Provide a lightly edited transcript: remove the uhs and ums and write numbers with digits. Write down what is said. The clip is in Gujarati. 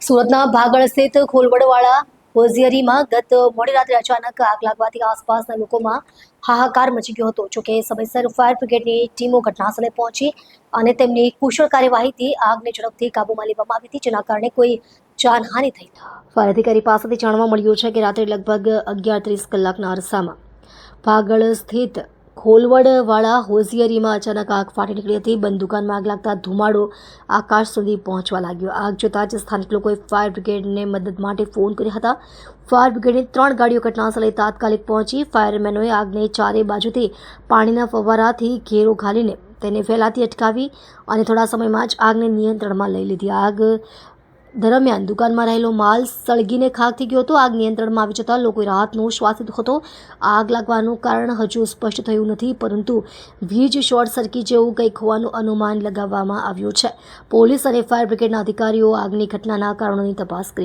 સુરતના ભાગળ સ્થિત ખોલવડવાળા હોઝિયરીમાં ગત મોડી રાત્રે અચાનક આગ લાગવાથી આસપાસના લોકોમાં હાહાકાર મચી ગયો હતો. જોકે સમયસર ફાયર બ્રિગેડની ટીમો ઘટનાસ્થળે પહોંચી અને તેમની કુશળ કાર્યવાહીથી આગને ઝડપથી કાબૂમાં લેવામાં આવી હતી, જેના કારણે કોઈ જાનહાનિ થઈ. ફાયર અધિકારી પાસેથી જાણવા મળ્યું છે કે રાત્રે લગભગ 11:30 કલાકના અરસામાં ભાગળ સ્થિત ખોલવડવાળા હોઝિયરીમાં અચાનક આગ ફાટી નીકળી હતી. બંધ દુકાનમાં આગ લાગતા ધુમાડો આકાશ સુધી પહોંચવા લાગ્યો. આગ જોતા જ સ્થાનિક લોકોએ ફાયર બ્રિગેડને મદદ માટે ફોન કર્યા હતા. ફાયર બ્રિગેડની 3 ગાડીઓ ઘટનાસ્થળે તાત્કાલિક પહોંચી ફાયરમેનોએ આગને ચારે બાજુથી પાણીના ફવારાથી ઘેરો ઘાલીને તેને ફેલાતી અટકાવી અને થોડા સમયમાં જ આગને નિયંત્રણમાં લઈ લીધી. આગ દરમિયાન દુકાનમાં રહેલો માલ સળગીને ખાક થઈ ગયો હતો. આગ નિયંત્રણમાં આવી જતાં લોકોએ રાહતનો શ્વાસ લીધો હતો. આગ લાગવાનું કારણ હજુ સ્પષ્ટ થયું નથી, પરંતુ વીજ શોર્ટ સર્કિટ જેવું કંઈક હોવાનું અનુમાન લગાવવામાં આવ્યું છે. પોલીસ અને ફાયર બ્રિગેડના અધિકારીઓ આગની ઘટનાના કારણોની તપાસ કરી